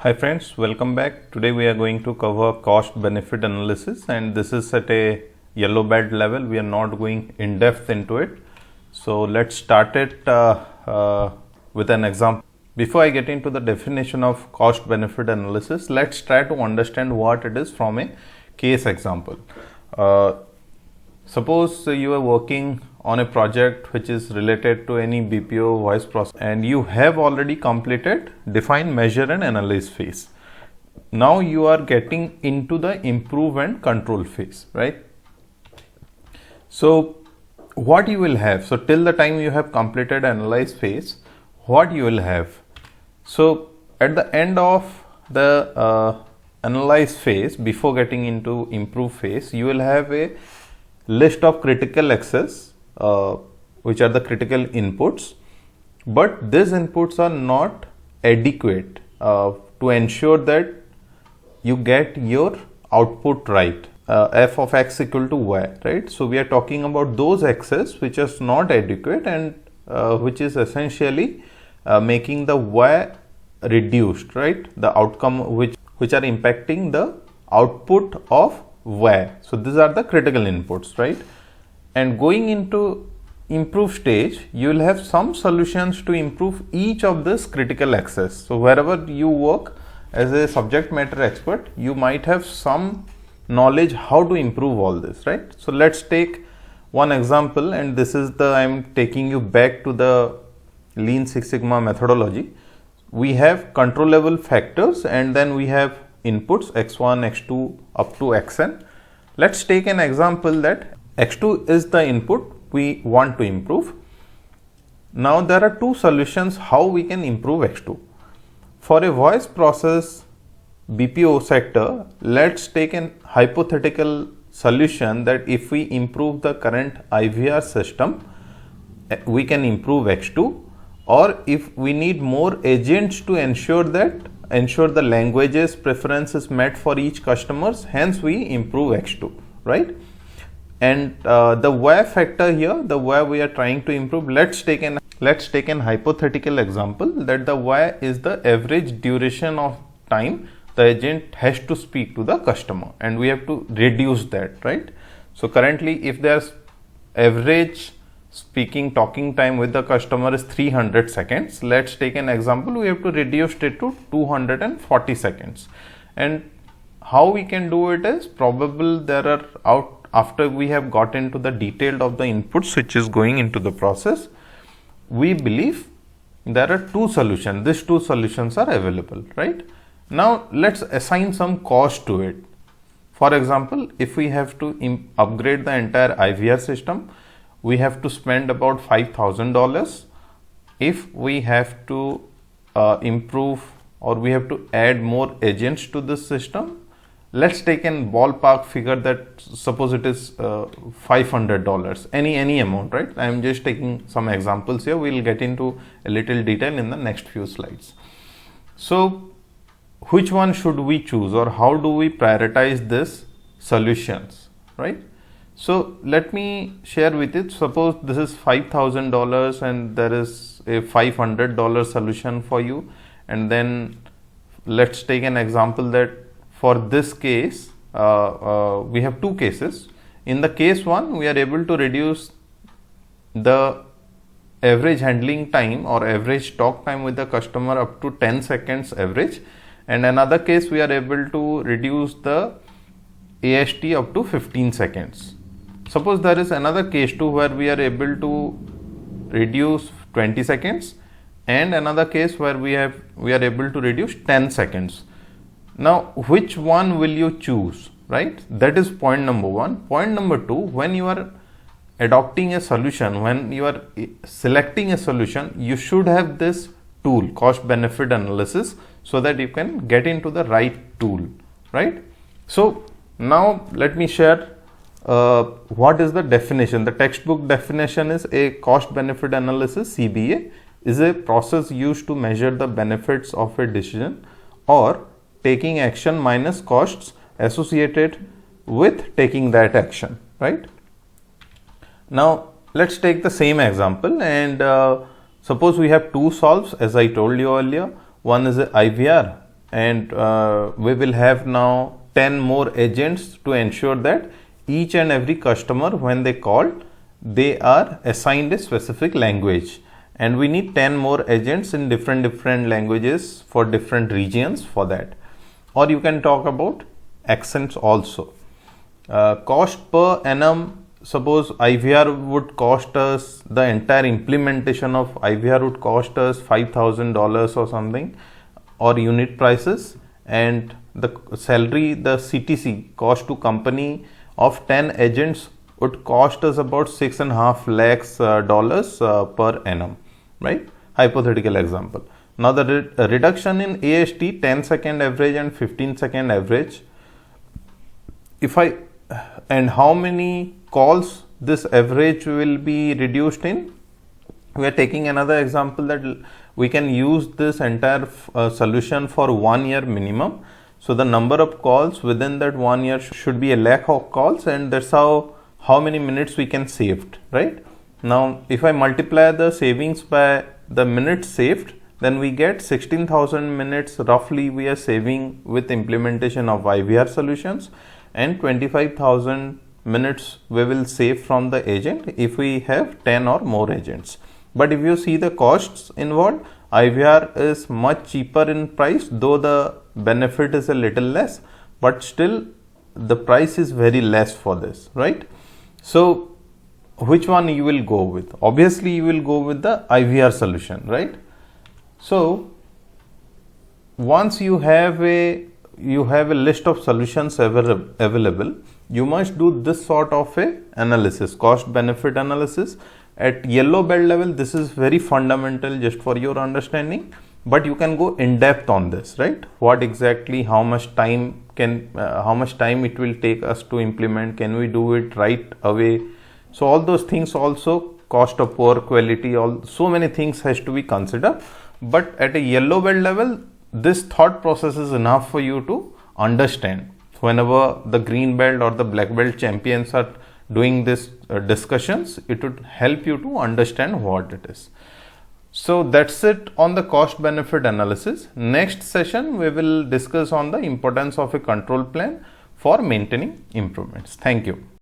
Hi friends, welcome back. Today we are going to cover cost benefit analysis, and this is at a yellow belt level. We are not going in depth into it. So let's start it with an example. Before I get into the definition of cost benefit analysis, let's try to understand what it is from a case example. Suppose you are working on a project which is related to any BPO voice process, and you have already completed define, measure and analyze phase. Now you are getting into the improve and control phase, right? So what you will have, so till the time you have completed analyze phase, what you will have. So at the end of the analyze phase, before getting into improve phase, you will have a list of critical access, which are the critical inputs, but these inputs are not adequate to ensure that you get your output right, f of x equal to y, right? So we are talking about those x's which is not adequate and which is essentially making the y reduced, right? The outcome which are impacting the output of y. So these are the critical inputs, right? And going into improve stage, you will have some solutions to improve each of this critical access. So wherever you work as a subject matter expert, you might have some knowledge how to improve all this, right? So let's take one example, and this is the, I'm taking you back to the Lean Six Sigma methodology. We have controllable factors and then we have inputs x1, x2 up to xn. Let's take an example that x2 is the input we want to improve. Now there are two solutions how we can improve x2. For a voice process BPO sector, let's take an hypothetical solution that if we improve the current IVR system, we can improve x2, or if we need more agents to ensure the languages preferences met for each customers, hence we improve x2, right? And the y factor here, the y we are trying to improve, let's take an hypothetical example that the y is the average duration of time the agent has to speak to the customer, and we have to reduce that, right? So currently if there's average talking time with the customer is 300 seconds, let's take an example, we have to reduce it to 240 seconds. And how we can do it is, probable there are after we have got into the detail of the inputs which is going into the process, we believe there are two solutions. These two solutions are available, right? Now let's assign some cost to it. For example, if we have to upgrade the entire IVR system, we have to spend about $5,000. If we have to improve, or we have to add more agents to this system, let's take an ballpark figure that suppose it is $500, any amount, right? I am just taking some examples here. We'll get into a little detail in the next few slides. So which one should we choose, or how do we prioritize this solutions, right? So let me share with it. Suppose this is $5,000 and there is a $500 solution for you, and then let's take an example that for this case, we have two cases. In the case one, we are able to reduce the average handling time or average talk time with the customer up to 10 seconds average. And another case, we are able to reduce the AST up to 15 seconds. Suppose there is another case too where we are able to reduce 20 seconds and another case where we are able to reduce 10 seconds. Now, which one will you choose, right? That is point number one. Point number two, when you are adopting a solution, when you are selecting a solution, you should have this tool, cost benefit analysis, so that you can get into the right tool, right? So now let me share what is the definition. The textbook definition is a cost benefit analysis, CBA, is a process used to measure the benefits of a decision or taking action minus costs associated with taking that action, right? Now let's take the same example, and suppose we have two solves as I told you earlier. One is a IVR and we will have now 10 more agents to ensure that each and every customer, when they call, they are assigned a specific language, and we need 10 more agents in different languages for different regions for that. Or you can talk about accents also. Cost per annum, suppose IVR would cost us, the entire implementation of IVR would cost us $5,000 or something, or unit prices, and the salary, the CTC, cost to company of 10 agents would cost us about $6.5 lakhs per annum, right? Hypothetical example. Now the reduction in AST, 10-second average and 15-second average, and how many calls this average will be reduced in? We are taking another example that we can use this entire solution for 1 year minimum. So the number of calls within that 1 year should be a lakh of calls, and that's how many minutes we can save, right? Now if I multiply the savings by the minutes saved, then we get 16,000 minutes roughly we are saving with implementation of IVR solutions, and 25,000 minutes we will save from the agent if we have 10 or more agents. But if you see the costs involved, IVR is much cheaper in price, though the benefit is a little less, but still the price is very less for this, right? So which one you will go with? Obviously you will go with the IVR solution, right? So once you have a list of solutions available, you must do this sort of a analysis, cost benefit analysis. At yellow belt level, this is very fundamental just for your understanding, but you can go in depth on this, right? What exactly, how much time it will take us to implement, can we do it right away? So all those things also, cost of poor quality, so many things has to be considered. But at a yellow belt level, this thought process is enough for you to understand. Whenever the green belt or the black belt champions are doing this discussions, it would help you to understand what it is. So that's it on the cost benefit analysis. Next session we will discuss on the importance of a control plan for maintaining improvements. Thank you.